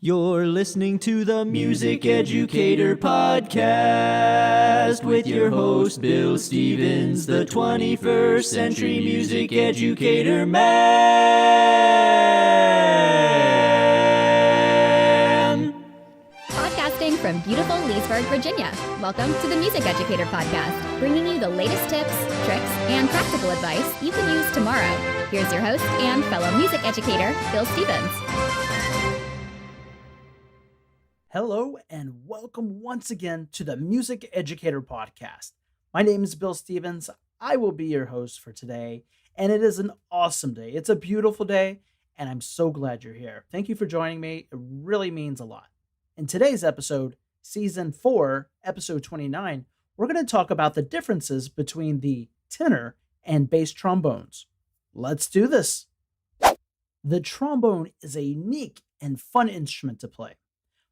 You're listening to the Music Educator podcast with your host, Bill Stevens, the 21st century music educator man. Podcasting from beautiful Leesburg, Virginia. Welcome to the Music Educator podcast, bringing you the latest tips, tricks, and practical advice you can use tomorrow. Here's your host and fellow music educator, Bill Stevens. Hello and welcome once again to the Music Educator Podcast. My name is Bill Stevens. I will be your host for today, and it is an awesome day. It's a beautiful day, and I'm so glad you're here. Thank you for joining me. It really means a lot. In today's episode, Season 4, Episode 29, we're going to talk about the differences between the tenor and bass trombones. Let's do this. The trombone is a unique and fun instrument to play.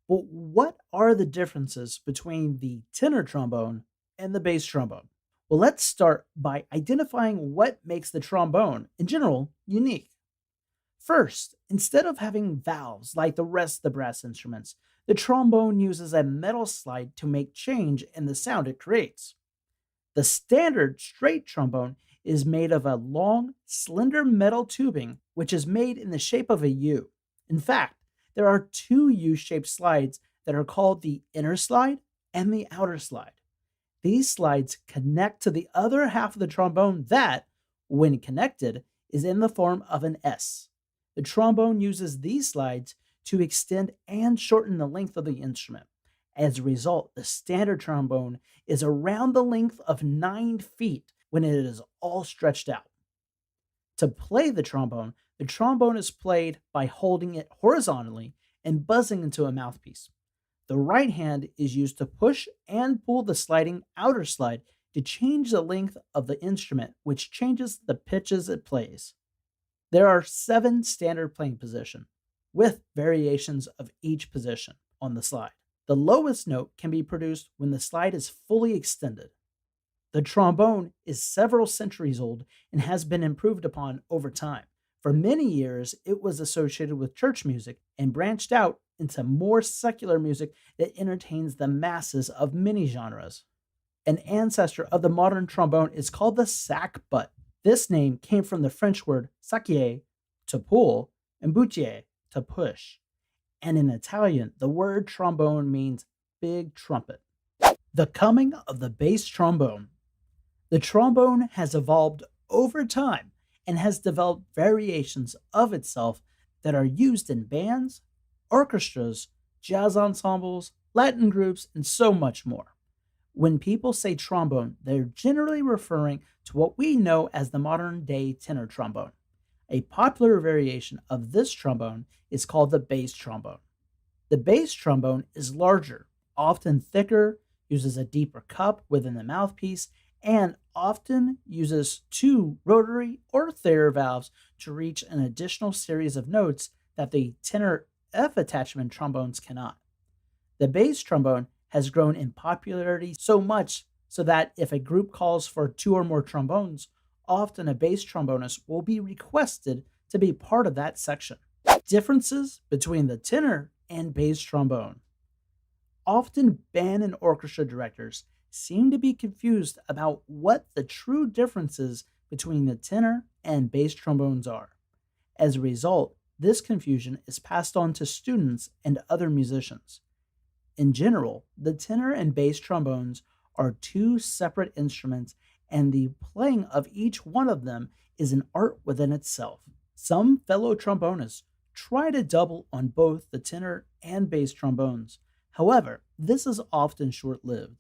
But what are the differences between the tenor trombone and the bass trombone? Well, let's start by identifying what makes the trombone, in general, unique. First, instead of having valves like the rest of the brass instruments, the trombone uses a metal slide to make change in the sound it creates. The standard straight trombone is made of a long, slender metal tubing, which is made in the shape of a U. In fact, there are two U-shaped slides that are called the inner slide and the outer slide. These slides connect to the other half of the trombone that, when connected, is in the form of an S. The trombone uses these slides to extend and shorten the length of the instrument. As a result, the standard trombone is around the length of 9 feet when it is all stretched out. To play the trombone is played by holding it horizontally and buzzing into a mouthpiece. The right hand is used to push and pull the sliding outer slide to change the length of the instrument, which changes the pitches it plays. There are 7 standard playing positions, with variations of each position on the slide. The lowest note can be produced when the slide is fully extended. The trombone is several centuries old and has been improved upon over time. For many years, it was associated with church music and branched out into more secular music that entertains the masses of many genres. An ancestor of the modern trombone is called the sackbut. This name came from the French word sacchier, to pull, and buttier, to push. And in Italian, the word trombone means big trumpet. The coming of the bass trombone. The trombone has evolved over time and has developed variations of itself that are used in bands, orchestras, jazz ensembles, Latin groups, and so much more. When people say trombone, they're generally referring to what we know as the modern-day tenor trombone. A popular variation of this trombone is called the bass trombone. The bass trombone is larger, often thicker, uses a deeper cup within the mouthpiece, and often uses 2 rotary or Thayer valves to reach an additional series of notes that the tenor F attachment trombones cannot. The bass trombone has grown in popularity so much so that if a group calls for 2 or more trombones, often a bass trombonist will be requested to be part of that section. Differences between the tenor and bass trombone. Often band and orchestra directors seem to be confused about what the true differences between the tenor and bass trombones are. As a result, this confusion is passed on to students and other musicians. In general, the tenor and bass trombones are 2 separate instruments, and the playing of each one of them is an art within itself. Some fellow trombonists try to double on both the tenor and bass trombones. However, this is often short-lived.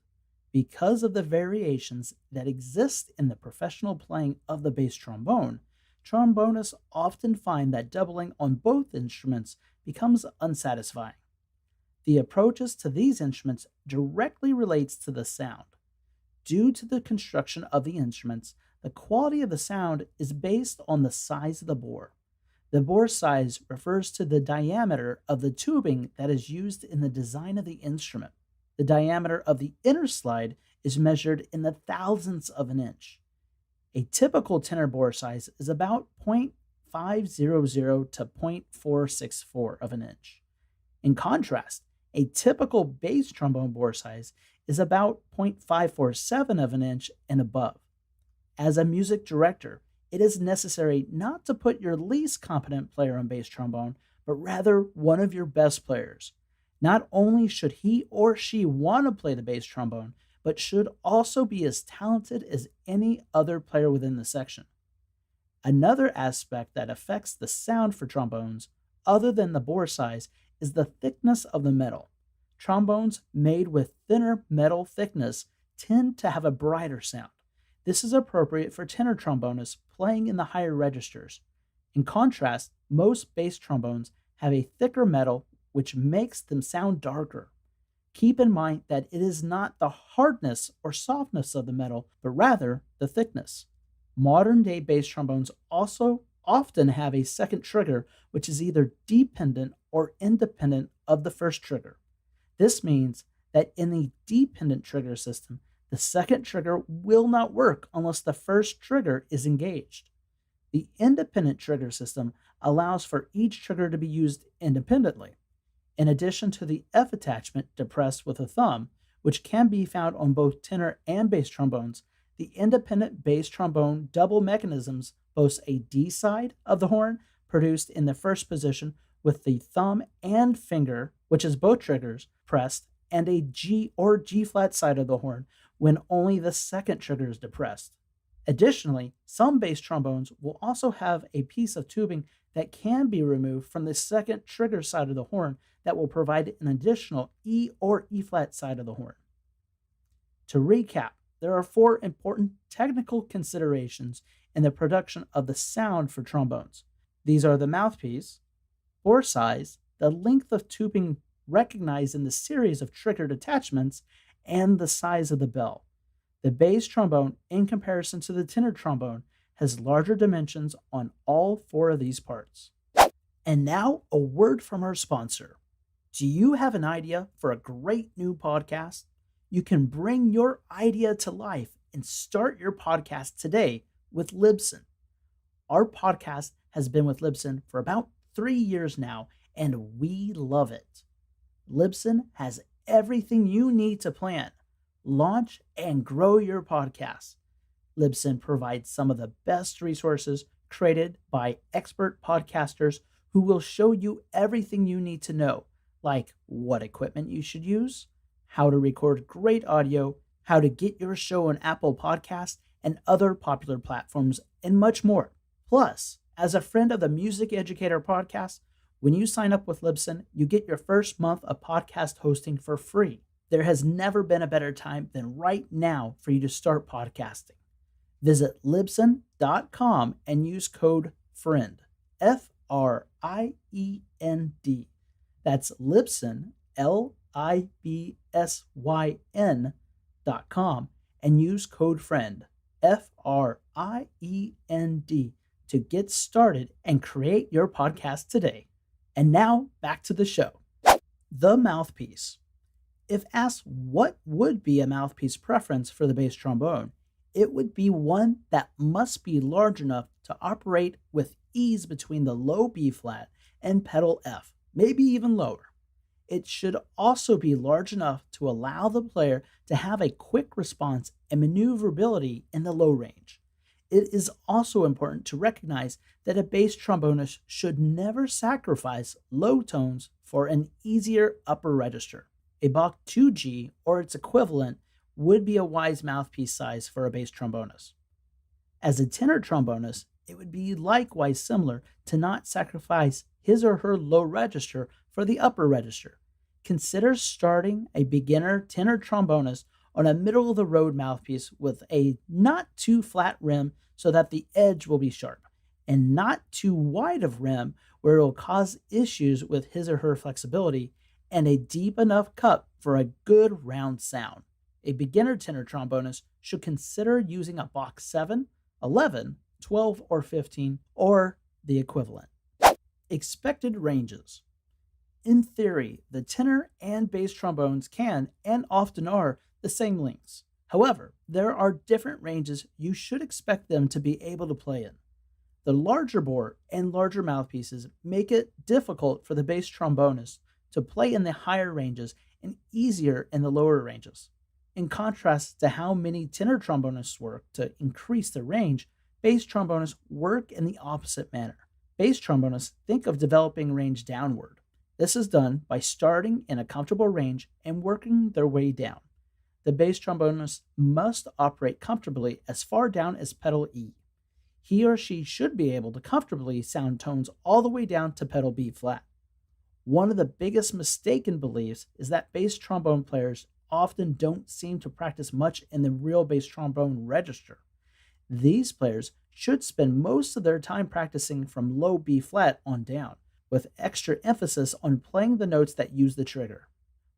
Because of the variations that exist in the professional playing of the bass trombone, trombonists often find that doubling on both instruments becomes unsatisfying. The approaches to these instruments directly relates to the sound. Due to the construction of the instruments, the quality of the sound is based on the size of the bore. The bore size refers to the diameter of the tubing that is used in the design of the instrument. The diameter of the inner slide is measured in the thousandths of an inch. A typical tenor bore size is about 0.500 to 0.464 of an inch. In contrast, a typical bass trombone bore size is about 0.547 of an inch and above. As a music director, it is necessary not to put your least competent player on bass trombone, but rather one of your best players. Not only should he or she want to play the bass trombone, but should also be as talented as any other player within the section. Another aspect that affects the sound for trombones, other than the bore size, is the thickness of the metal. Trombones made with thinner metal thickness tend to have a brighter sound. This is appropriate for tenor trombonists playing in the higher registers. In contrast, most bass trombones have a thicker metal, which makes them sound darker. Keep in mind that it is not the hardness or softness of the metal, but rather the thickness. Modern-day bass trombones also often have a second trigger, which is either dependent or independent of the first trigger. This means that in the dependent trigger system, the second trigger will not work unless the first trigger is engaged. The independent trigger system allows for each trigger to be used independently. In addition to the F attachment depressed with a thumb, which can be found on both tenor and bass trombones, the independent bass trombone double mechanisms boasts a D side of the horn produced in the first position with the thumb and finger, which is both triggers, pressed, and a G or G flat side of the horn when only the second trigger is depressed. Additionally, some bass trombones will also have a piece of tubing that can be removed from the second trigger side of the horn that will provide an additional E or E flat side of the horn. To recap, there are 4 important technical considerations in the production of the sound for trombones. These are the mouthpiece, bore size, the length of tubing recognized in the series of triggered attachments, and the size of the bell. The bass trombone, in comparison to the tenor trombone, has larger dimensions on all 4 of these parts. And now, a word from our sponsor. Do you have an idea for a great new podcast? You can bring your idea to life and start your podcast today with Libsyn. Our podcast has been with Libsyn for about 3 years now, and we love it. Libsyn has everything you need to plan, launch, and grow your podcast. Libsyn provides some of the best resources created by expert podcasters who will show you everything you need to know, like what equipment you should use, how to record great audio, how to get your show on Apple Podcasts and other popular platforms, and much more. Plus, as a friend of the Music Educator podcast, when you sign up with Libsyn, you get your first month of podcast hosting for free. There has never been a better time than right now for you to start podcasting. Visit Libsyn.com and use code FRIEND, FRIEND. That's Libsyn, LIBSYN.com, and use code FRIEND, FRIEND, to get started and create your podcast today. And now, back to the show. The mouthpiece. If asked what would be a mouthpiece preference for the bass trombone, it would be one that must be large enough to operate with ease between the low B flat and pedal F, maybe even lower. It should also be large enough to allow the player to have a quick response and maneuverability in the low range. It is also important to recognize that a bass trombonist should never sacrifice low tones for an easier upper register. A Bach 2G or its equivalent would be a wise mouthpiece size for a bass trombonist. As a tenor trombonist, it would be likewise similar to not sacrifice his or her low register for the upper register. Consider starting a beginner tenor trombonist on a middle-of-the-road mouthpiece with a not too flat rim so that the edge will be sharp, and not too wide of rim where it will cause issues with his or her flexibility, and a deep enough cup for a good round sound. A beginner tenor trombonist should consider using a Bach 7, 11, 12, or 15, or the equivalent. Expected ranges. In theory, the tenor and bass trombones can, and often are, the same lengths. However, there are different ranges you should expect them to be able to play in. The larger bore and larger mouthpieces make it difficult for the bass trombonist to play in the higher ranges and easier in the lower ranges. In contrast to how many tenor trombonists work to increase their range, bass trombonists work in the opposite manner. Bass trombonists think of developing range downward. This is done by starting in a comfortable range and working their way down. The bass trombonist must operate comfortably as far down as pedal E. He or she should be able to comfortably sound tones all the way down to pedal B flat. One of the biggest mistaken beliefs is that bass trombone players often don't seem to practice much in the real bass trombone register. These players should spend most of their time practicing from low B flat on down, with extra emphasis on playing the notes that use the trigger.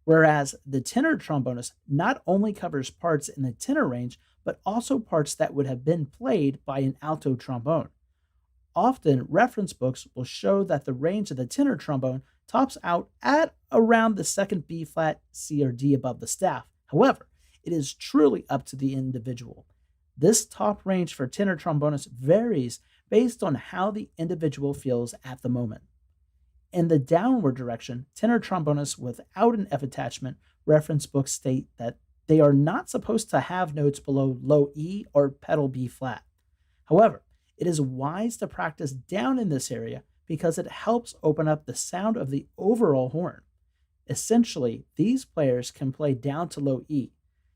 Whereas the tenor trombonist not only covers parts in the tenor range, but also parts that would have been played by an alto trombone. Often, reference books will show that the range of the tenor trombone tops out at around the second B flat, C, or D above the staff. However, it is truly up to the individual. This top range for tenor trombonists varies based on how the individual feels at the moment. In the downward direction, tenor trombonists without an F attachment reference books state that they are not supposed to have notes below low E or pedal B flat. However, it is wise to practice down in this area because it helps open up the sound of the overall horn. Essentially, these players can play down to low E,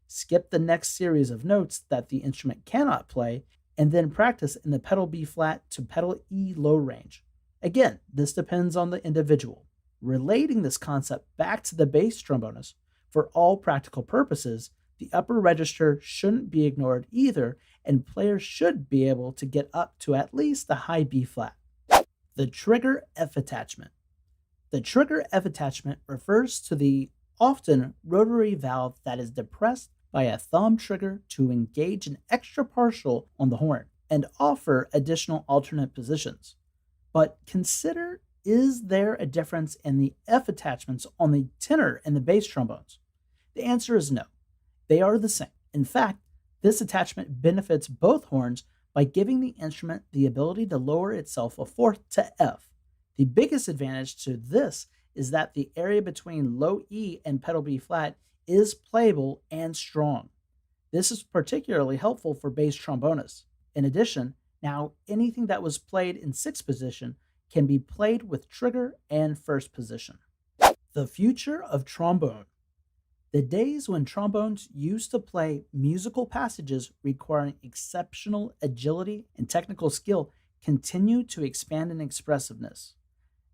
skip the next series of notes that the instrument cannot play, and then practice in the pedal B flat to pedal E low range. Again, this depends on the individual. Relating this concept back to the bass trombonist, for all practical purposes, the upper register shouldn't be ignored either, and players should be able to get up to at least the high B flat. The trigger F attachment. The trigger F attachment refers to the often rotary valve that is depressed by a thumb trigger to engage an extra partial on the horn and offer additional alternate positions. But consider, is there a difference in the F attachments on the tenor and the bass trombones? The answer is no. They are the same. In fact, this attachment benefits both horns by giving the instrument the ability to lower itself a fourth to F. The biggest advantage to this is that the area between low E and pedal B flat is playable and strong. This is particularly helpful for bass trombonists. In addition, now anything that was played in sixth position can be played with trigger and first position. The future of trombone. The days when trombones used to play musical passages requiring exceptional agility and technical skill continue to expand in expressiveness.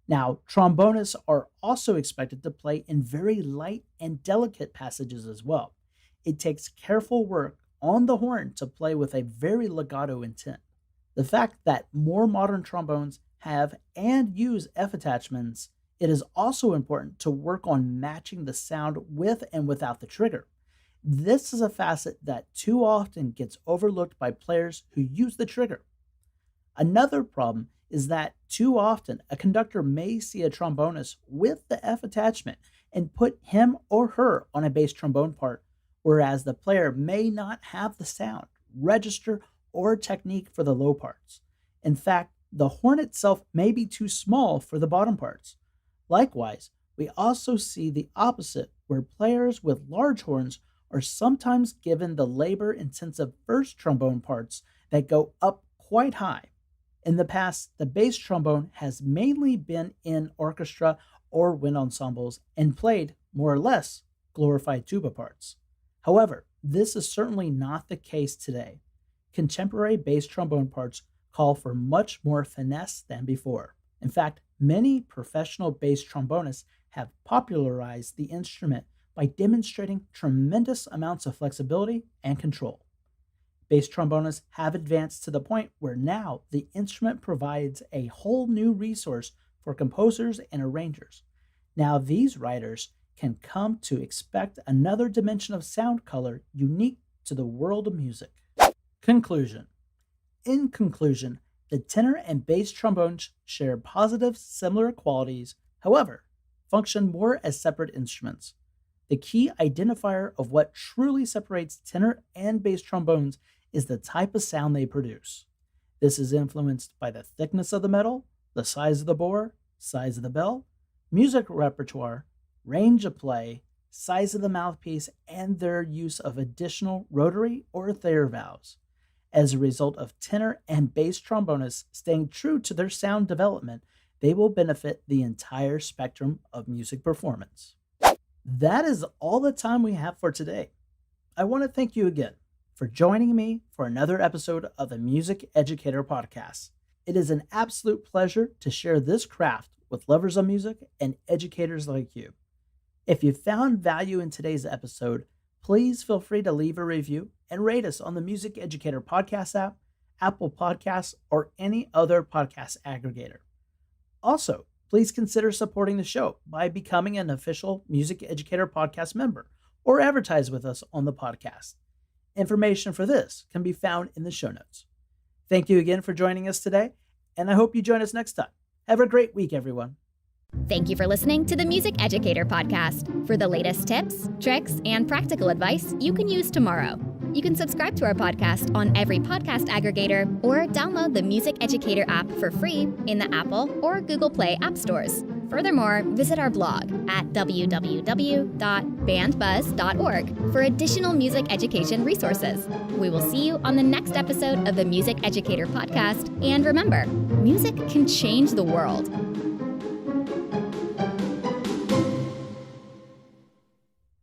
Now, trombonists are also expected to play in very light and delicate passages as well. It takes careful work on the horn to play with a very legato intent. The fact that more modern trombones have and use F attachments, it is also important to work on matching the sound with and without the trigger. This is a facet that too often gets overlooked by players who use the trigger. Another problem is that too often a conductor may see a trombonist with the F attachment and put him or her on a bass trombone part, whereas the player may not have the sound, register, or technique for the low parts. In fact, the horn itself may be too small for the bottom parts. Likewise, we also see the opposite, where players with large horns are sometimes given the labor-intensive first trombone parts that go up quite high. In the past, the bass trombone has mainly been in orchestra or wind ensembles and played, more or less, glorified tuba parts. However, this is certainly not the case today. Contemporary bass trombone parts call for much more finesse than before. In fact, many professional bass trombonists have popularized the instrument by demonstrating tremendous amounts of flexibility and control. Bass trombonists have advanced to the point where now the instrument provides a whole new resource for composers and arrangers. Now these writers can come to expect another dimension of sound color unique to the world of music. Conclusion. In conclusion, the tenor and bass trombones share positive, similar qualities, however, function more as separate instruments. The key identifier of what truly separates tenor and bass trombones is the type of sound they produce. This is influenced by the thickness of the metal, the size of the bore, size of the bell, music repertoire, range of play, size of the mouthpiece, and their use of additional rotary or Thayer valves. As a result of tenor and bass trombonists staying true to their sound development, they will benefit the entire spectrum of music performance. That is all the time we have for today. I want to thank you again for joining me for another episode of the Music Educator Podcast. It is an absolute pleasure to share this craft with lovers of music and educators like you. If you found value in today's episode, please feel free to leave a review and rate us on the Music Educator Podcast app, Apple Podcasts, or any other podcast aggregator. Also, please consider supporting the show by becoming an official Music Educator Podcast member or advertise with us on the podcast. Information for this can be found in the show notes. Thank you again for joining us today, and I hope you join us next time. Have a great week, everyone. Thank you for listening to the Music Educator Podcast. For the latest tips, tricks, and practical advice you can use tomorrow. You can subscribe to our podcast on every podcast aggregator or download the Music Educator app for free in the Apple or Google Play app stores. Furthermore, visit our blog at www.bandbuzz.org for additional music education resources. We will see you on the next episode of the Music Educator Podcast. And remember, music can change the world.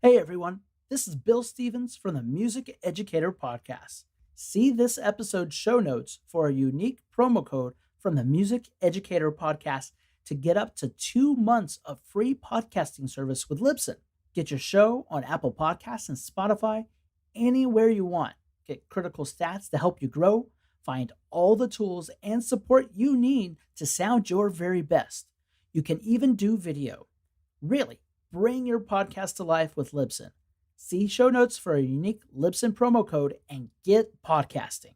Hey everyone, this is Bill Stevens from the Music Educator Podcast. See this episode's show notes for a unique promo code from the Music Educator Podcast to get up to 2 months of free podcasting service with Libsyn. Get your show on Apple Podcasts and Spotify anywhere you want. Get critical stats to help you grow, find all the tools and support you need to sound your very best. You can even do video. Really, bring your podcast to life with Libsyn. See show notes for a unique Libsyn promo code and get podcasting.